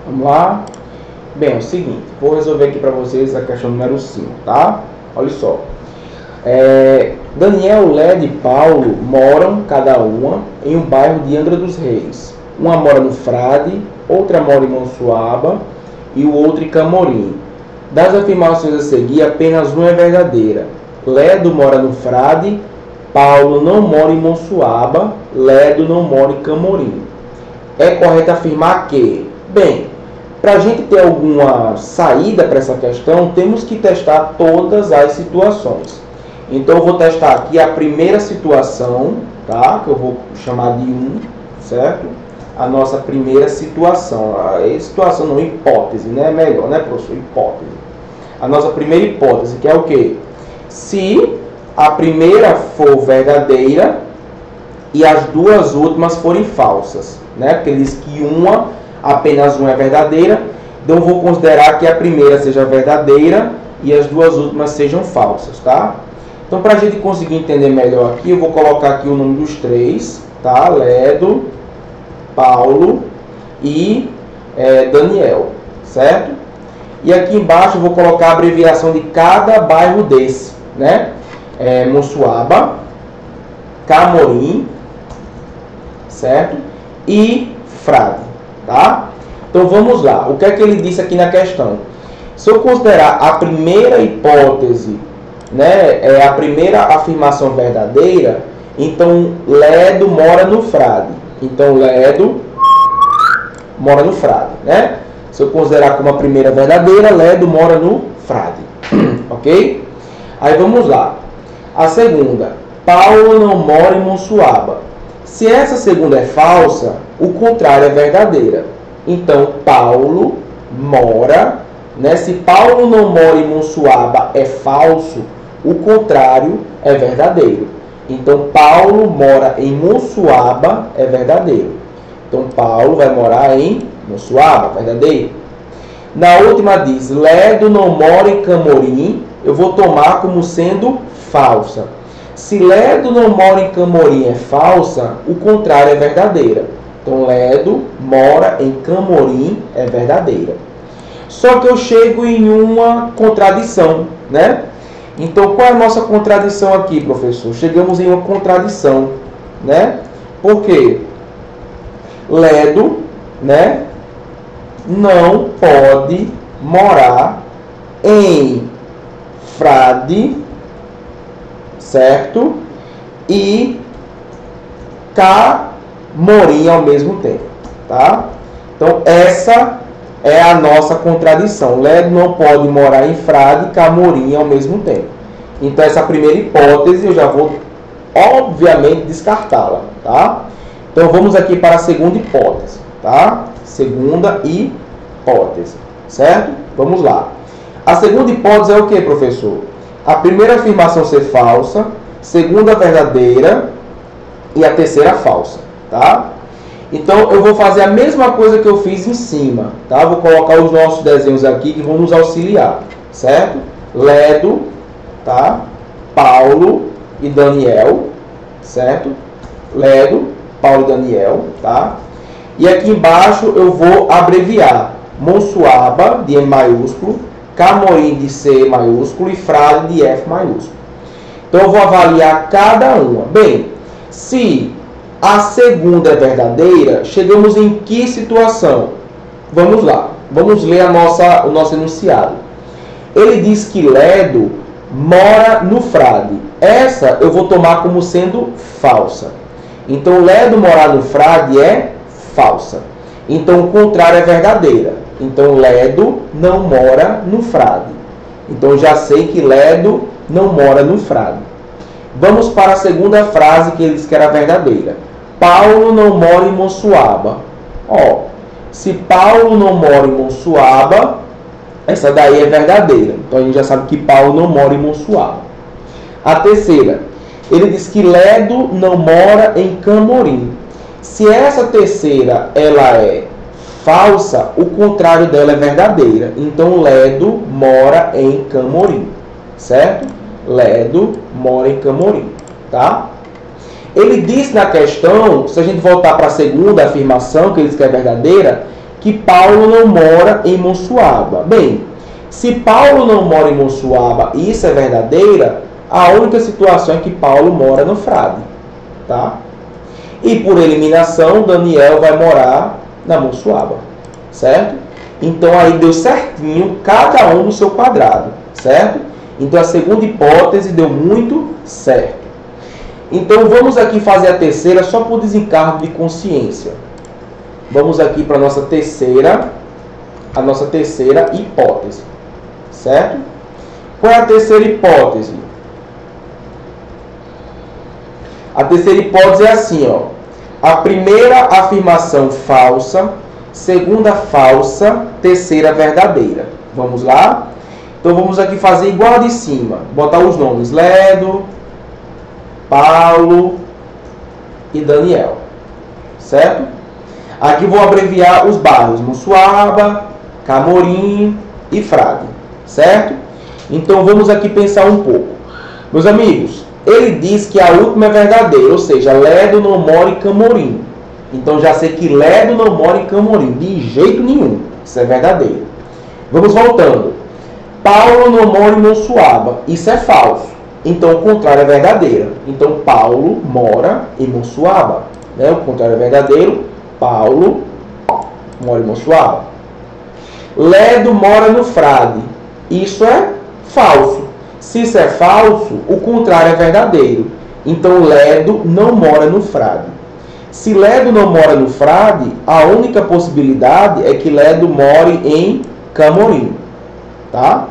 Vamos lá. Bem, é o seguinte, vou resolver aqui para vocês a questão número 5, tá? Olha só. Daniel, Led e Paulo moram, cada uma, em um bairro de Angra dos Reis. Uma mora no Frade, outra mora em Monsuaba e o outro em Camorim. Das afirmações a seguir, apenas uma é verdadeira. Ledo mora no Frade, Paulo não mora em Monsuaba, Ledo não mora em Camorim. É correto afirmar que, bem, para a gente ter alguma saída para essa questão, temos que testar todas as situações. Então, eu vou testar aqui a primeira situação, tá? Que eu vou chamar de 1, certo? A nossa primeira situação. Situação não, hipótese, né? Melhor, né, professor? Hipótese. A nossa primeira hipótese, que é o quê? Se a primeira for verdadeira e as duas últimas forem falsas, né? Porque ele diz que apenas uma é verdadeira, então eu vou considerar que a primeira seja verdadeira e as duas últimas sejam falsas, tá? Então, para a gente conseguir entender melhor aqui, eu vou colocar aqui o nome dos três, tá? Ledo, Paulo e Daniel, certo? E aqui embaixo eu vou colocar a abreviação de cada bairro desse, né? Monsuaba, Camorim, certo? E Frade, tá? Então vamos lá. O que é que ele disse aqui na questão? Se eu considerar a primeira hipótese, né, a primeira afirmação verdadeira, então Ledo mora no Frade. Então Ledo mora no Frade, né? Se eu considerar como a primeira verdadeira, Ledo mora no Frade. Ok? Aí vamos lá. A segunda, Paulo não mora em Monsuaba. Se essa segunda é falsa, o contrário é verdadeira. Então Paulo mora, né? Se Paulo não mora em Monsuaba é falso, o contrário é verdadeiro. Então Paulo mora em Monsuaba é verdadeiro. Então Paulo vai morar em Monsuaba, verdadeiro. Na última diz, Ledo não mora em Camorim, eu vou tomar como sendo falsa. Se Ledo não mora em Camorim é falsa, o contrário é verdadeira. Então Ledo mora em Camorim é verdadeira. Só que eu chego em uma contradição, né? Então qual é a nossa contradição aqui, professor? Chegamos em uma contradição, né? Por quê? Ledo, né, não pode morar em Frade, certo? E Camorim ao mesmo tempo, tá? Então essa é a nossa contradição. Ledo não pode morar em Frade e Camorim ao mesmo tempo. Então essa primeira hipótese eu já vou obviamente descartá-la, tá? Então vamos aqui para a segunda hipótese, tá? Segunda hipótese, certo? Vamos lá. A segunda hipótese é o que, professor? A primeira afirmação ser falsa, segunda verdadeira e a terceira falsa, tá? Então eu vou fazer a mesma coisa que eu fiz em cima, tá? Vou colocar os nossos desenhos aqui que vão nos auxiliar, certo? Ledo, tá? Paulo e Daniel, certo? Ledo, Paulo e Daniel, tá? E aqui embaixo eu vou abreviar Monsuaba de M maiúsculo, Camorim de C maiúsculo e Frade de F maiúsculo. Então eu vou avaliar cada uma. Bem, se a segunda é verdadeira, chegamos em que situação? Vamos lá, vamos ler o nosso enunciado. Ele diz que Ledo mora no Frade. Essa eu vou tomar como sendo falsa. Então Ledo morar no Frade é falsa. Então o contrário é verdadeira. Então Ledo não mora no Frade. Então já sei que Ledo não mora no Frade. Vamos para a segunda frase que ele diz que era verdadeira. Paulo não mora em Monsuaba. Ó, se Paulo não mora em Monsuaba, essa daí é verdadeira. Então a gente já sabe que Paulo não mora em Monsuaba. A terceira, ele diz que Ledo não mora em Camorim. Se essa terceira ela é falsa, o contrário dela é verdadeira. Então Ledo mora em Camorim, certo? Ledo mora em Camorim, tá? Ele disse na questão, se a gente voltar para a segunda afirmação, que ele diz que é verdadeira, que Paulo não mora em Monsuaba. Bem, se Paulo não mora em Monsuaba e isso é verdadeira, a única situação é que Paulo mora no Frade, tá? E por eliminação, Daniel vai morar na Monsuaba, certo? Então aí deu certinho cada um no seu quadrado, certo? Então a segunda hipótese deu muito certo. Então vamos aqui fazer a terceira só por desencargo de consciência. Vamos aqui para a nossa terceira hipótese, certo? Qual é a terceira hipótese? A terceira hipótese é assim, ó. A primeira afirmação falsa, segunda falsa, terceira verdadeira. Vamos lá? Então vamos aqui fazer igual a de cima. Botar os nomes Ledo, Paulo e Daniel. Certo? Aqui vou abreviar os bairros Monsuaba, Camorim e Frade. Certo? Então vamos aqui pensar um pouco. Meus amigos, ele diz que a última é verdadeira, ou seja, Ledo não mora em Camorim. Então já sei que Ledo não mora em Camorim, de jeito nenhum. Isso é verdadeiro. Vamos voltando. Paulo não mora em Monsuaba. Isso é falso. Então o contrário é verdadeiro. Então Paulo mora em Monsuaba. Né? O contrário é verdadeiro. Paulo mora em Monsuaba. Ledo mora no Frade. Isso é falso. Se isso é falso, o contrário é verdadeiro. Então Ledo não mora no Frade. Se Ledo não mora no Frade, a única possibilidade é que Ledo more em Camorim. Tá?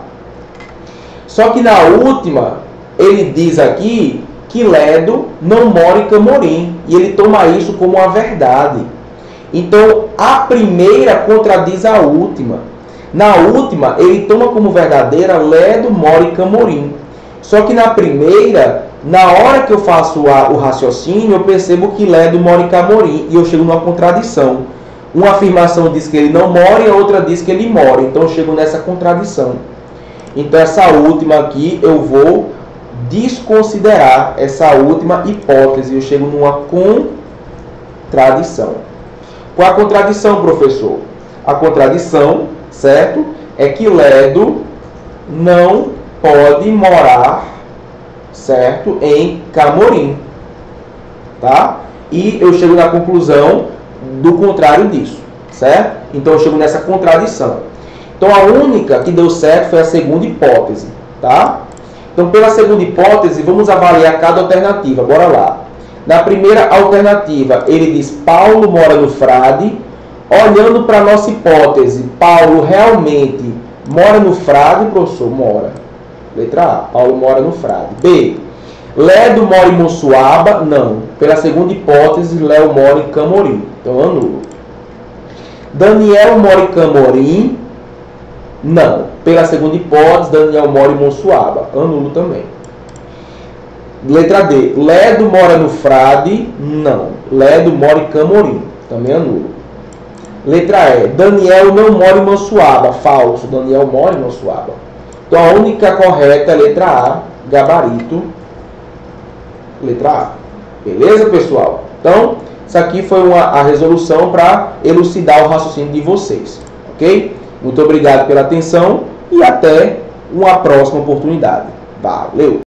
Só que na última, ele diz aqui que Ledo não mora em Camorim. E ele toma isso como uma verdade. Então, a primeira contradiz a última. Na última, ele toma como verdadeira Ledo mora em Camorim. Só que na primeira, na hora que eu faço o raciocínio, eu percebo que Ledo mora em Camorim. E eu chego numa contradição. Uma afirmação diz que ele não mora e a outra diz que ele mora. Então eu chego nessa contradição. Então essa última aqui eu vou desconsiderar essa última hipótese. Eu chego numa contradição. Qual a contradição, professor? A contradição, certo, é que Ledo não pode morar, certo, em Camorim. Tá? E eu chego na conclusão do contrário disso, certo? Então eu chego nessa contradição. Então a única que deu certo foi a segunda hipótese, tá? Então pela segunda hipótese vamos avaliar cada alternativa, bora lá. Na primeira alternativa ele diz Paulo mora no Frade. Olhando para a nossa hipótese, Paulo realmente mora no Frade, professor? Mora. Letra A, Paulo mora no Frade. B, Ledo mora em Monsuaba? Não. Pela segunda hipótese, Léo mora em Camorim. Então, anulo. Daniel mora em Camorim? Não. Pela segunda hipótese, Daniel mora em Monsuaba. Anulo também. Letra D. Ledo mora no Frade? Não. Ledo mora em Camorim. Também anulo. Letra E. Daniel não mora em Monsuaba. Falso. Daniel mora em Monsuaba. Então, a única correta é a letra A. Gabarito. Letra A. Beleza, pessoal? Então, isso aqui foi a resolução para elucidar o raciocínio de vocês. Ok? Muito obrigado pela atenção e até uma próxima oportunidade. Valeu!